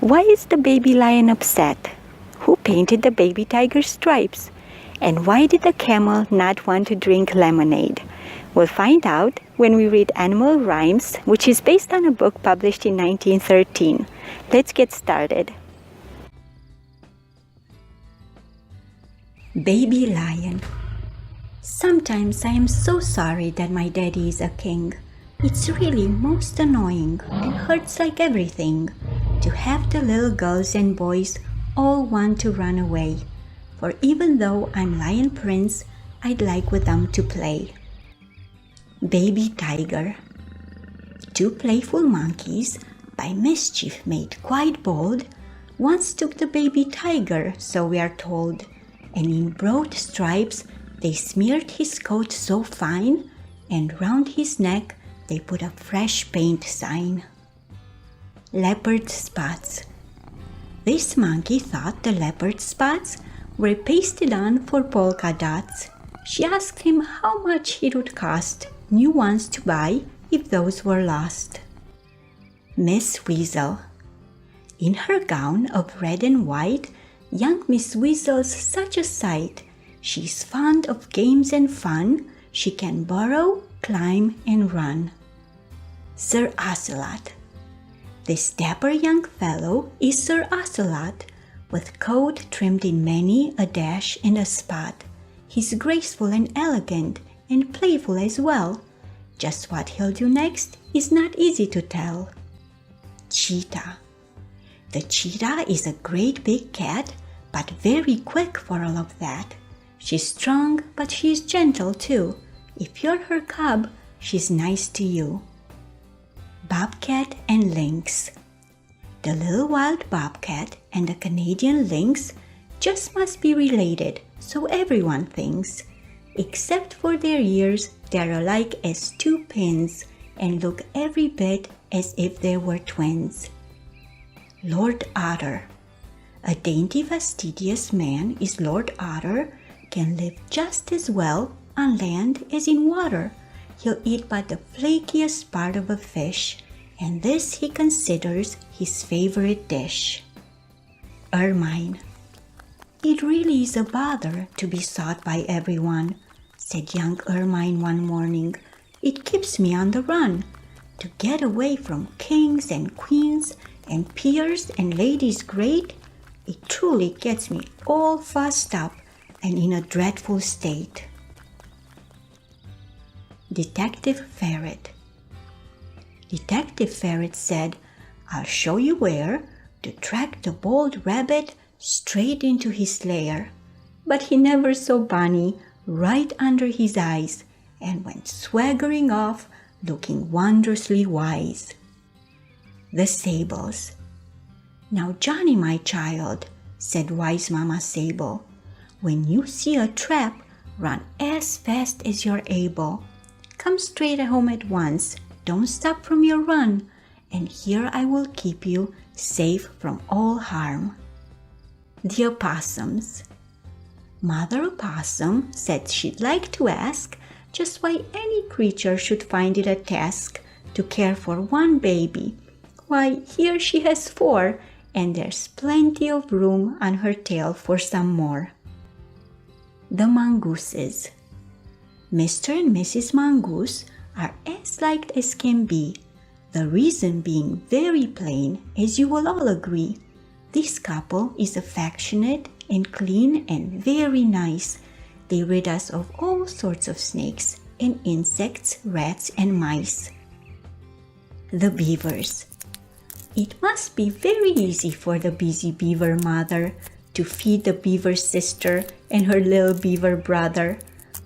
Why is the baby lion upset? Who painted the baby tiger's stripes? And why did the camel not want to drink lemonade? We'll find out when we read Animal Rhymes, which is based on a book published in 1913. Let's get started. Baby Lion. Sometimes I am so sorry that my daddy is a king. It's really most annoying and hurts like everything to have the little girls and boys all want to run away. For even though I'm Lion Prince, I'd like with them to play. Baby Tiger. Two playful monkeys, by mischief made quite bold, once took the baby tiger, so we are told, and in broad stripes they smeared his coat so fine, and round his neck they put a fresh paint sign. Leopard spots. This monkey thought the leopard spots were pasted on for polka dots. She asked him how much it would cost new ones to buy if those were lost. Miss Weasel. In her gown of red and white, young Miss Weasel's such a sight. She's fond of games and fun. She can burrow, climb, and run. Sir Ocelot. This dapper young fellow is Sir Ocelot, with coat trimmed in many a dash and a spot. He's graceful and elegant, and playful as well. Just what he'll do next is not easy to tell. Cheetah. The cheetah is a great big cat, but very quick for all of that. She's strong, but she's gentle too. If you're her cub, she's nice to you. Bobcat and Lynx. The little wild bobcat and the Canadian lynx just must be related, so everyone thinks. Except for their ears, they're alike as two pins and look every bit as if they were twins. Lord Otter. A dainty, fastidious man is Lord Otter, can live just as well on land as in water. He'll eat but the flakiest part of a fish, and this he considers his favorite dish. Ermine. It really is a bother to be sought by everyone, said young Ermine one morning. It keeps me on the run. To get away from kings and queens and peers and ladies great, it truly gets me all fussed up and in a dreadful state. Detective Ferret. Detective Ferret said, I'll show you where to track the bold rabbit straight into his lair. But he never saw Bunny right under his eyes and went swaggering off, looking wondrously wise. The Sables. Now, Johnny, my child, said wise Mama Sable, when you see a trap, run as fast as you're able. Come straight home at once, don't stop from your run, and here I will keep you safe from all harm. The Opossums. Mother Opossum said she'd like to ask just why any creature should find it a task to care for one baby. Why, here she has 4, and there's plenty of room on her tail for some more. The Mongooses. Mr. and Mrs. Mongoose are as liked as can be, the reason being very plain, as you will all agree. This couple is affectionate and clean and very nice. They rid us of all sorts of snakes and insects, rats and mice. The Beavers. It must be very easy for the busy beaver mother to feed the beaver sister and her little beaver brother.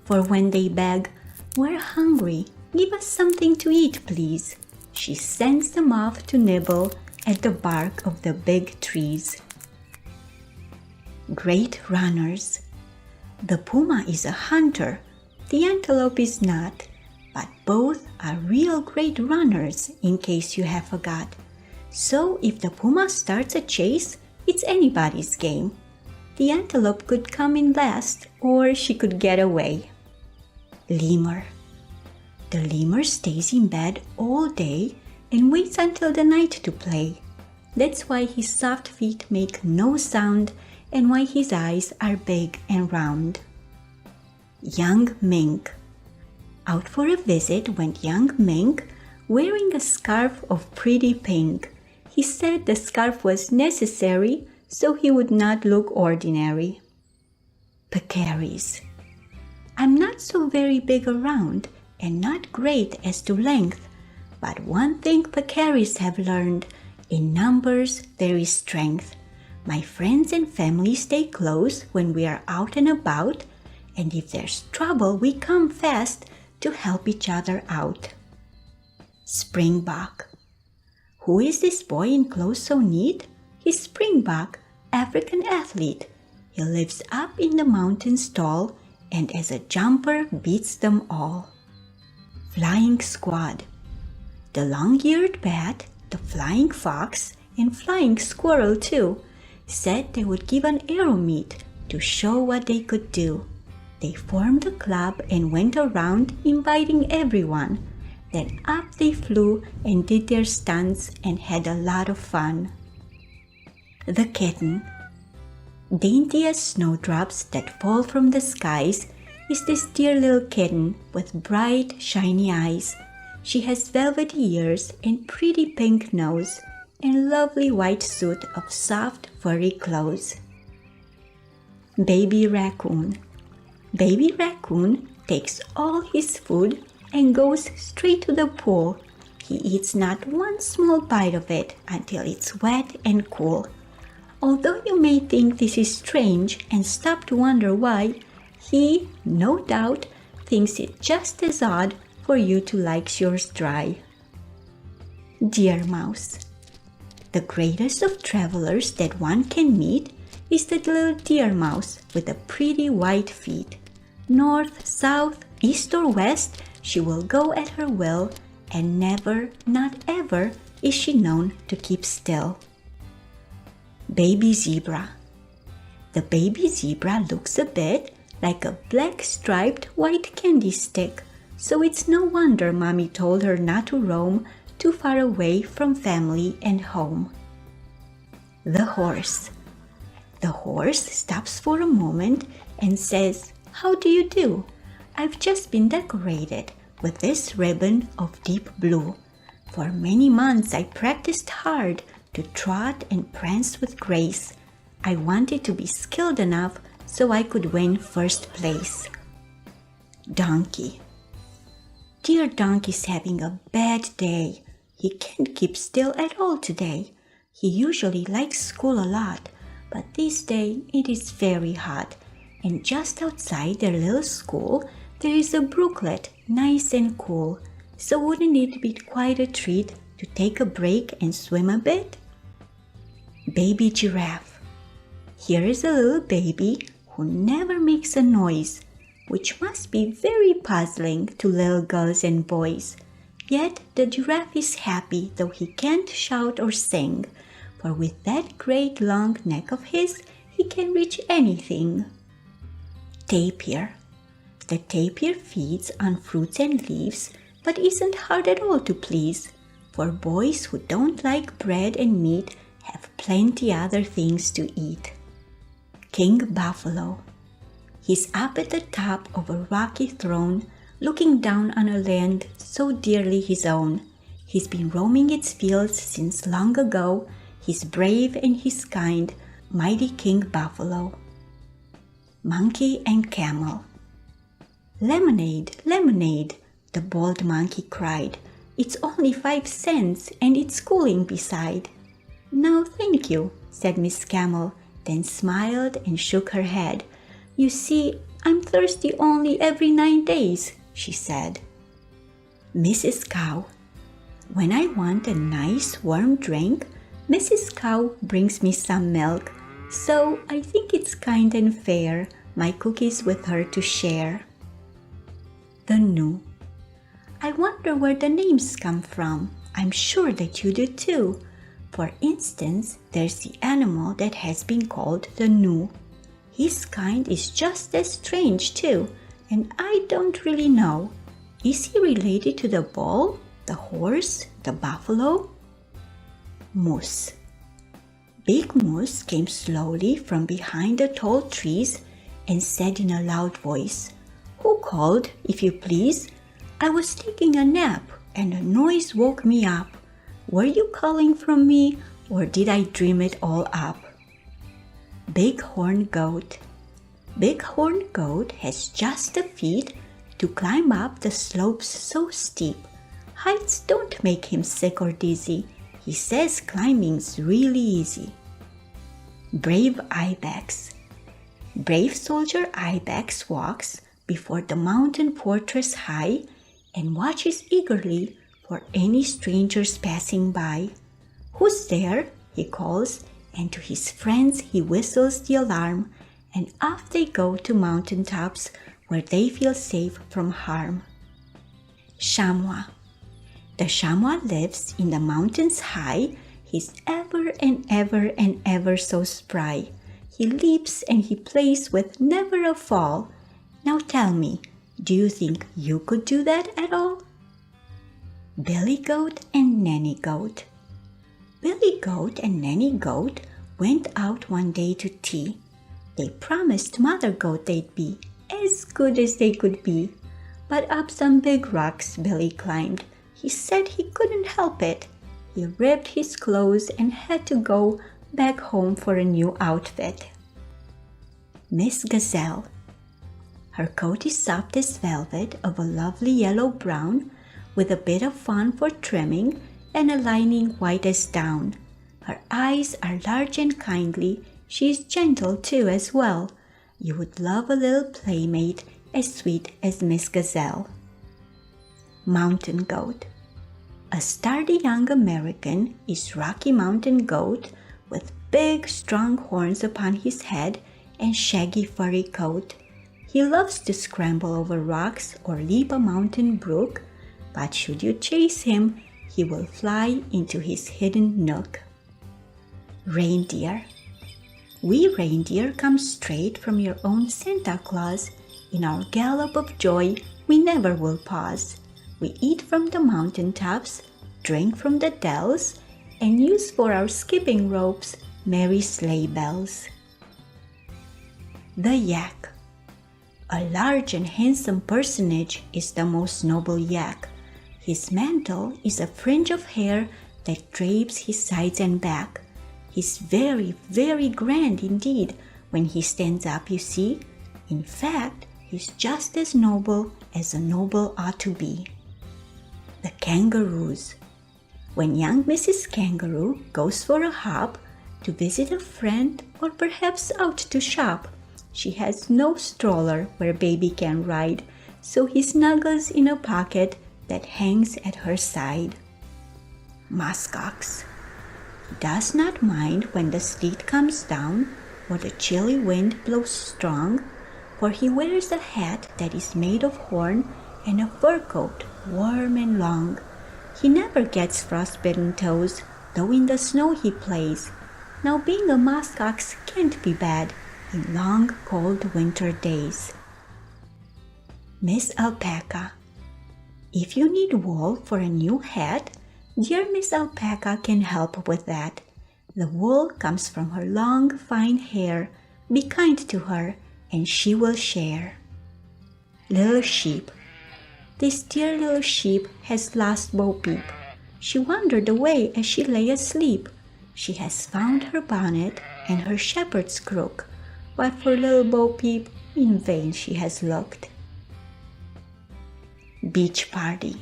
For when they beg, "We're hungry, give us something to eat, please," she sends them off to nibble at the bark of the big trees. Great runners. The puma is a hunter, the antelope is not, but both are real great runners, in case you have forgot. So if the puma starts a chase, it's anybody's game. The antelope could come in last, or she could get away. Lemur. The lemur stays in bed all day and waits until the night to play. That's why his soft feet make no sound and why his eyes are big and round. Young mink. Out for a visit went young mink, wearing a scarf of pretty pink. He said the scarf was necessary so he would not look ordinary. Peccaries. I'm not so very big around and not great as to length, but one thing peccaries have learned, in numbers there is strength. My friends and family stay close when we are out and about, and if there's trouble we come fast to help each other out. Springbok. Who is this boy in clothes so neat? He's Springbok, African athlete. He lives up in the mountains tall, and as a jumper beats them all. Flying squad. The long-eared bat, the flying fox, and flying squirrel too, said they would give an arrow meet to show what they could do. They formed a club and went around inviting everyone. Then up they flew and did their stunts and had a lot of fun. The kitten. Dainty as snowdrops that fall from the skies is this dear little kitten with bright, shiny eyes. She has velvety ears and pretty pink nose and lovely white suit of soft, furry clothes. Baby raccoon. Baby raccoon takes all his food and goes straight to the pool. He eats not one small bite of it until it's wet and cool. Although you may think this is strange and stop to wonder why, he, no doubt, thinks it just as odd for you to like yours dry. Deer mouse. The greatest of travelers that one can meet is the little deer mouse with the pretty white feet. North, south, east or west, she will go at her will, and never, not ever, is she known to keep still. Baby zebra. The baby zebra looks a bit like a black striped white candy stick, so it's no wonder Mommy told her not to roam too far away from family and home. The horse. The horse stops for a moment and says, "How do you do? I've just been decorated with this ribbon of deep blue. For many months I practiced hard to trot and prance with grace. I wanted to be skilled enough so I could win first place." Donkey. Dear donkey's having a bad day. He can't keep still at all today. He usually likes school a lot, but this day it is very hot, and just outside their little school there is a brooklet, nice and cool. So wouldn't it be quite a treat to take a break and swim a bit? Baby giraffe. Here is a little baby who never makes a noise, which must be very puzzling to little girls and boys. Yet the giraffe is happy though he can't shout or sing, for with that great long neck of his, he can reach anything. Tapir. The tapir feeds on fruits and leaves, but isn't hard at all to please, for boys who don't like bread and meat have plenty other things to eat. King Buffalo. He's up at the top of a rocky throne, looking down on a land so dearly his own. He's been roaming its fields since long ago. He's brave and he's kind, mighty King Buffalo. Monkey and camel. "Lemonade, lemonade," the bold monkey cried. "It's only 5 cents and it's cooling beside." "No, thank you," said Miss Camel, then smiled and shook her head. "You see, I'm thirsty only every 9 days," she said. Mrs. Cow. When I want a nice warm drink, Mrs. Cow brings me some milk, so I think it's kind and fair my cookies with her to share. The Gnu. I wonder where the names come from. I'm sure that you do too. For instance, there's the animal that has been called the Gnu. His kind is just as strange too, and I don't really know. Is he related to the bull, the horse, the buffalo? Moose. Big Moose came slowly from behind the tall trees and said in a loud voice, "Who called, if you please? I was taking a nap and a noise woke me up. Were you calling from me, or did I dream it all up?" Bighorn Goat. Bighorn Goat has just the feet to climb up the slopes so steep. Heights don't make him sick or dizzy. He says climbing's really easy. Brave Ibex. Brave soldier Ibex walks before the mountain fortress high and watches eagerly for any strangers passing by. "Who's there?" he calls, and to his friends he whistles the alarm, and off they go to mountain tops where they feel safe from harm. Chamois. The chamois lives in the mountains high. He's ever and ever and ever so spry. He leaps and he plays with never a fall. Now tell me, do you think you could do that at all? Billy Goat and Nanny Goat. Billy Goat and Nanny Goat went out one day to tea. They promised Mother Goat they'd be as good as they could be. But up some big rocks Billy climbed. He said he couldn't help it. He ripped his clothes and had to go back home for a new outfit. Miss Gazelle. Her coat is soft as velvet of a lovely yellow-brown, with a bit of fawn for trimming and a lining white as down. Her eyes are large and kindly. She is gentle too as well. You would love a little playmate as sweet as Miss Gazelle. Mountain Goat. A sturdy young American is Rocky Mountain Goat with big strong horns upon his head and shaggy furry coat. He loves to scramble over rocks or leap a mountain brook, but should you chase him, he will fly into his hidden nook. Reindeer. We reindeer come straight from your own Santa Claus. In our gallop of joy, we never will pause. We eat from the mountain tops, drink from the dells, and use for our skipping ropes merry sleigh bells. The Yak. A large and handsome personage is the most noble yak. His mantle is a fringe of hair that drapes his sides and back. He's very, very grand indeed when he stands up, you see. In fact, he's just as noble as a noble ought to be. The Kangaroos. When young Mrs. Kangaroo goes for a hop to visit a friend or perhaps out to shop, she has no stroller where baby can ride, so he snuggles in a pocket that hangs at her side. Muskox. He does not mind when the sleet comes down or the chilly wind blows strong, for he wears a hat that is made of horn and a fur coat warm and long. He never gets frostbitten toes, though in the snow he plays. Now being a muskox can't be bad in long cold winter days. Miss Alpaca. If you need wool for a new hat, dear Miss Alpaca can help with that. The wool comes from her long fine hair. Be kind to her and she will share. Little Sheep. This dear little sheep has lost Bo Peep. She wandered away as she lay asleep. She has found her bonnet and her shepherd's crook, but for little Bo Peep in vain she has looked. Beach Party.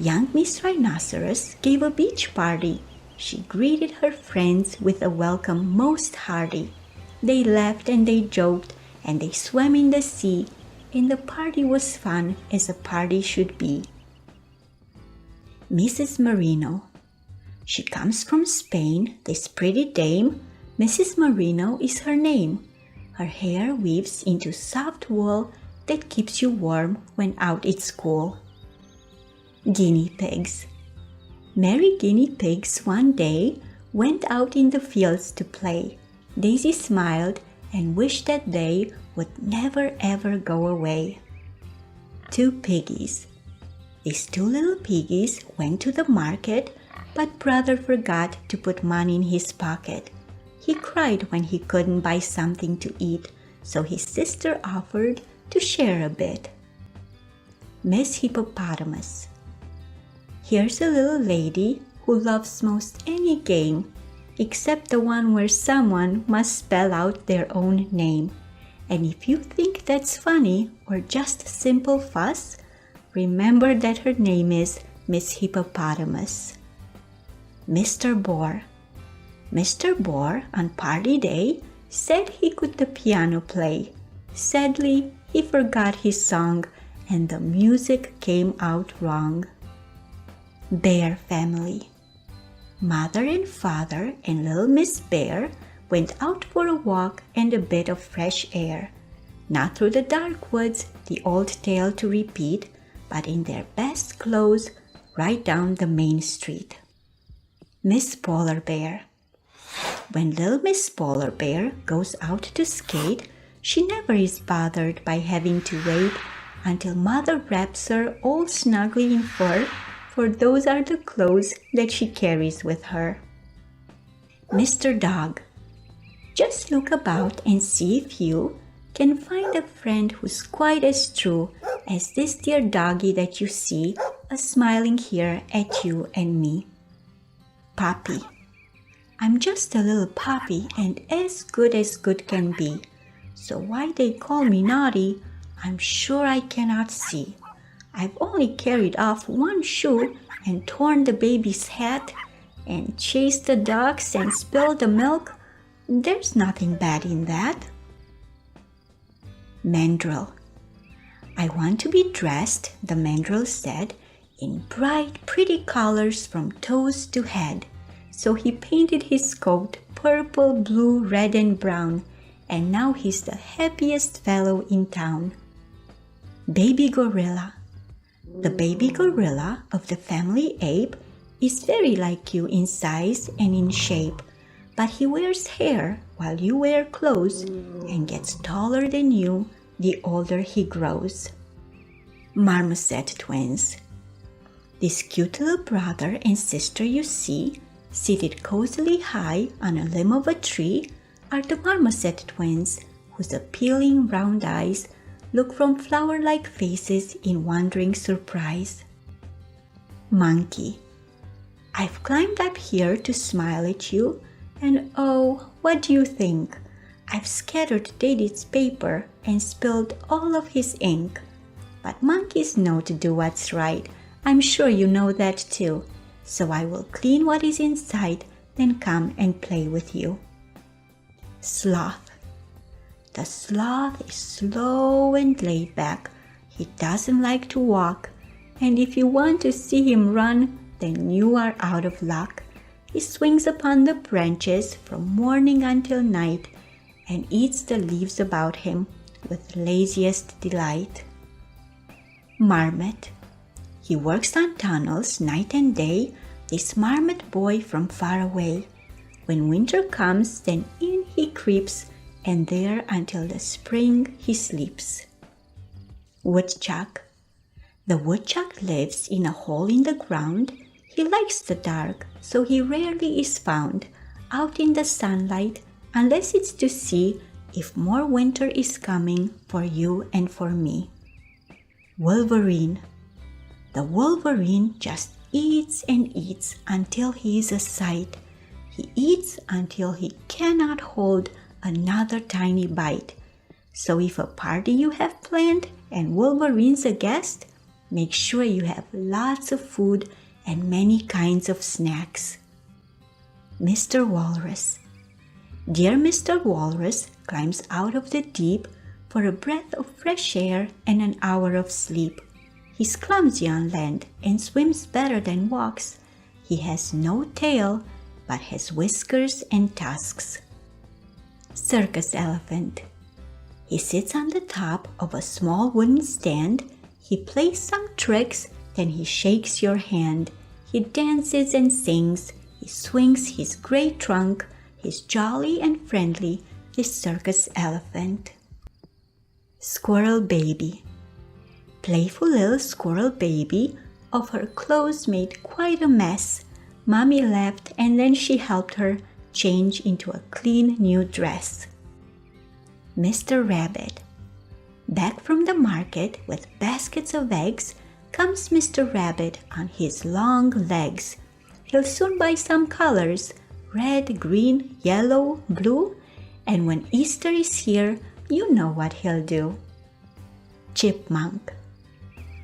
Young Miss Rhinoceros gave a beach party. She greeted her friends with a welcome most hearty. They laughed and they joked and they swam in the sea, and the party was fun as a party should be. Mrs. Merino. She comes from Spain, this pretty dame. Mrs. Merino is her name. Her hair weaves into soft wool that keeps you warm when out at school. Guinea pigs. Merry guinea pigs one day went out in the fields to play. Daisy smiled and wished that they would never ever go away. Two piggies. These two little piggies went to the market, but brother forgot to put money in his pocket. He cried when he couldn't buy something to eat, so his sister offered to share a bit. Miss Hippopotamus. Here's a little lady who loves most any game, except the one where someone must spell out their own name. And if you think that's funny or just a simple fuss, remember that her name is Miss Hippopotamus. Mr. Boar. Mr. Boar, on party day, said he could the piano play. Sadly, he forgot his song and the music came out wrong. Bear family. Mother and father and little Miss Bear went out for a walk and a bit of fresh air. Not through the dark woods, the old tale to repeat, but in their best clothes, right down the main street. Miss Polar Bear. When little Miss Polar Bear goes out to skate, she never is bothered by having to wait until mother wraps her all snugly in fur, for those are the clothes that she carries with her. Mr. Dog. Just look about and see if you can find a friend who's quite as true as this dear doggy that you see a-smiling here at you and me. Puppy. I'm just a little puppy and as good can be, so why they call me naughty, I'm sure I cannot see. I've only carried off one shoe and torn the baby's hat and chased the dogs and spilled the milk. There's nothing bad in that. Mandrill. I want to be dressed, the mandrill said, in bright, pretty colors from toes to head. So he painted his coat purple, blue, red, and brown, and now he's the happiest fellow in town. Baby Gorilla. The baby gorilla of the family ape is very like you in size and in shape, but he wears hair while you wear clothes and gets taller than you the older he grows. Marmoset twins. This cute little brother and sister you see, seated cozily high on a limb of a tree, are the Marmoset twins, whose appealing round eyes look from flower-like faces in wondering surprise. Monkey. I've climbed up here to smile at you, and oh, what do you think? I've scattered David's paper and spilled all of his ink. But monkeys know to do what's right. I'm sure you know that too. So I will clean what is inside, then come and play with you. Sloth. The sloth is slow and laid back. He doesn't like to walk, and if you want to see him run, then you are out of luck. He swings upon the branches from morning until night and eats the leaves about him with laziest delight. Marmot. He works on tunnels night and day, this marmot boy from far away. When winter comes, then in he creeps, and there until the spring he sleeps. Woodchuck. The woodchuck lives in a hole in the ground. He likes the dark, so he rarely is found out in the sunlight, unless it's to see if more winter is coming for you and for me. Wolverine. The wolverine just eats and eats until he is a sight. He eats until he cannot hold another tiny bite. So if a party you have planned and Wolverine's a guest, make sure you have lots of food and many kinds of snacks. Mr. Walrus. Dear Mr. Walrus climbs out of the deep for a breath of fresh air and an hour of sleep. He's clumsy on land and swims better than walks. He has no tail, but has whiskers and tusks. Circus elephant. He sits on the top of a small wooden stand. He plays some tricks, then he shakes your hand. He dances and sings. He swings his gray trunk. He's jolly and friendly, this circus elephant. Squirrel baby. Playful little squirrel baby, of her clothes made quite a mess. Mommy laughed and then she helped her change into a clean new dress. Mr. Rabbit. Back from the market with baskets of eggs comes Mr. Rabbit on his long legs. He'll soon buy some colors, red, green, yellow, blue, and when Easter is here, you know what he'll do. Chipmunk.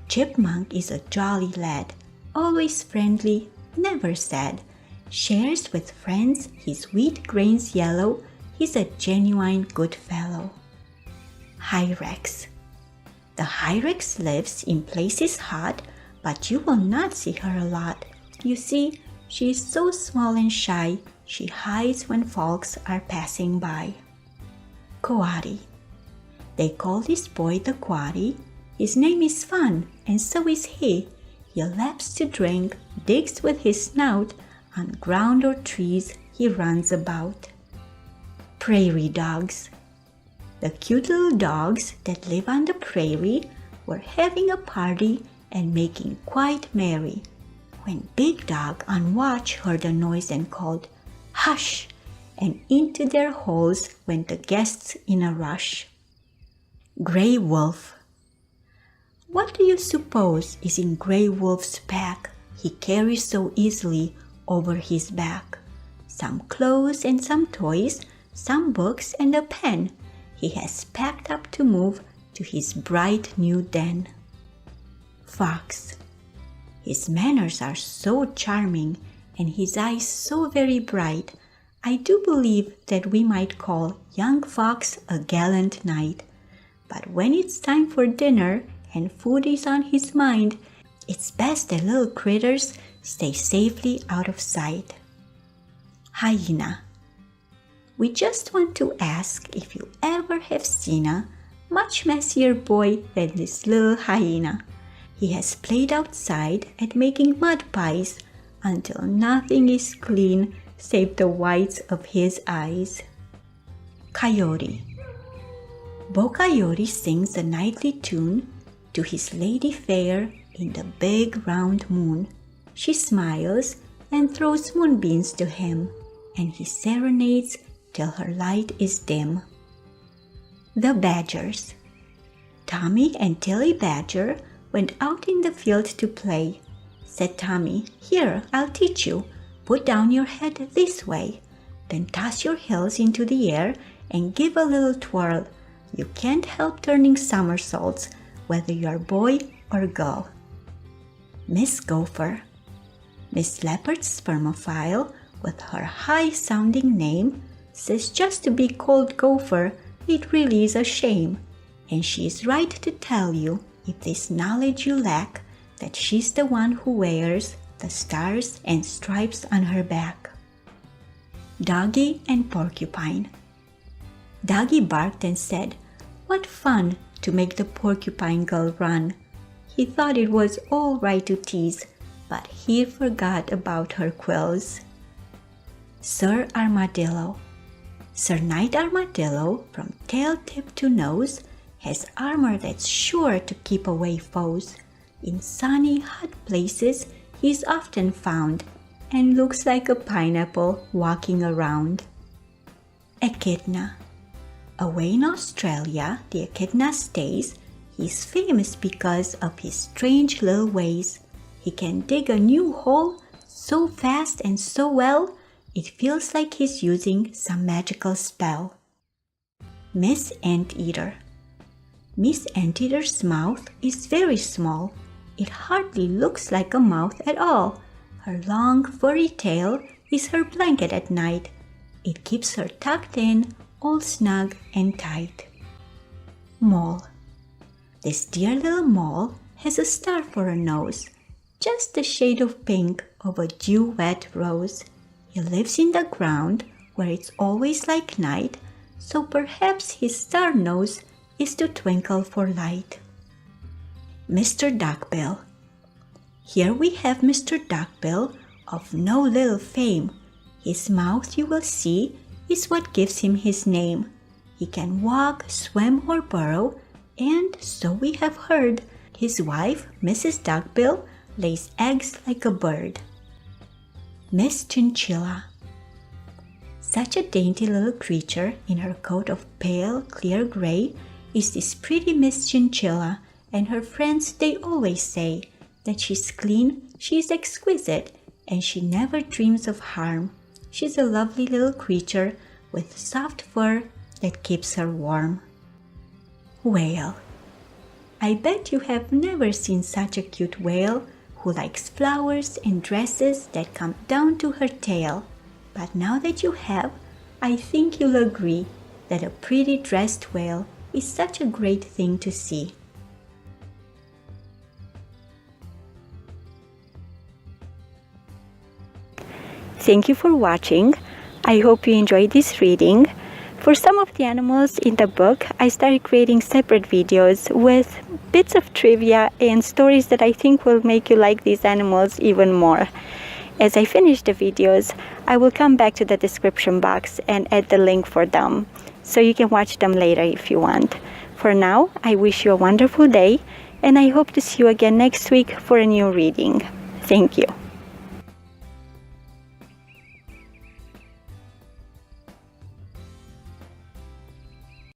Chipmunk is a jolly lad, always friendly, never sad, shares with friends his wheat grains yellow, he's a genuine good fellow. Hyrax. The Hyrax lives in places hot, but you will not see her a lot. You see, she is so small and shy, she hides when folks are passing by. Coati. They call this boy the Coati. His name is fun, and so is he. He laps to drink, digs with his snout, on ground or trees he runs about. Prairie dogs. The cute little dogs that live on the prairie were having a party and making quite merry, when Big Dog on watch heard the noise and called, "Hush!" and into their holes went the guests in a rush. Gray Wolf. What do you suppose is in Gray Wolf's pack he carries so easily over his back? Some clothes and some toys, some books and a pen he has packed up to move to his bright new den. Fox. His manners are so charming and his eyes so very bright, I do believe that we might call young Fox a gallant knight. But when it's time for dinner and food is on his mind, it's best that little critters stay safely out of sight. Hyena. We just want to ask if you ever have seen a much messier boy than this little hyena. He has played outside at making mud pies until nothing is clean save the whites of his eyes. Coyote. Bo Coyote sings a nightly tune to his lady fair in the big round moon. She smiles and throws moonbeams to him, and he serenades till her light is dim. The Badgers. Tommy and Tilly Badger went out in the field to play. Said Tommy, "Here, I'll teach you. Put down your head this way. Then toss your heels into the air and give a little twirl. You can't help turning somersaults, whether you're boy or girl." Miss Gopher. Miss Leopard's spermophile, with her high-sounding name, says just to be called Gopher, it really is a shame. And she is right to tell you, if this knowledge you lack, that she's the one who wears the stars and stripes on her back. Doggy and Porcupine. Doggy barked and said, "What fun to make the porcupine girl run." He thought it was all right to tease, but he forgot about her quills. Sir Armadillo. Sir Knight Armadillo, from tail tip to nose, has armor that's sure to keep away foes. In sunny, hot places he's often found, and looks like a pineapple walking around. Echidna. Away in Australia, the echidna stays. He's famous because of his strange little ways. He can dig a new hole so fast and so well, it feels like he's using some magical spell. Miss Anteater. Miss Anteater's mouth is very small. It hardly looks like a mouth at all. Her long furry tail is her blanket at night. It keeps her tucked in, all snug and tight. Mole. This dear little mole has a star for a nose, just the shade of pink of a dew-wet rose. He lives in the ground where it's always like night, so perhaps his star nose is to twinkle for light. Mr. Duckbill. Here we have Mr. Duckbill, of no little fame. His mouth, you will see, is what gives him his name. He can walk, swim, or burrow, and, so we have heard, his wife, Mrs. Duckbill, lays eggs like a bird. Miss Chinchilla. Such a dainty little creature in her coat of pale, clear gray is this pretty Miss Chinchilla, and her friends, they always say that she's clean, she's exquisite, and she never dreams of harm. She's a lovely little creature with soft fur that keeps her warm. Whale. I bet you have never seen such a cute whale who likes flowers and dresses that come down to her tail. But now that you have, I think you'll agree that a pretty dressed whale is such a great thing to see. Thank you for watching. I hope you enjoyed this reading. For some of the animals in the book, I started creating separate videos with bits of trivia and stories that I think will make you like these animals even more. As I finish the videos, I will come back to the description box and add the link for them, so you can watch them later if you want. For now, I wish you a wonderful day, and I hope to see you again next week for a new reading. Thank you.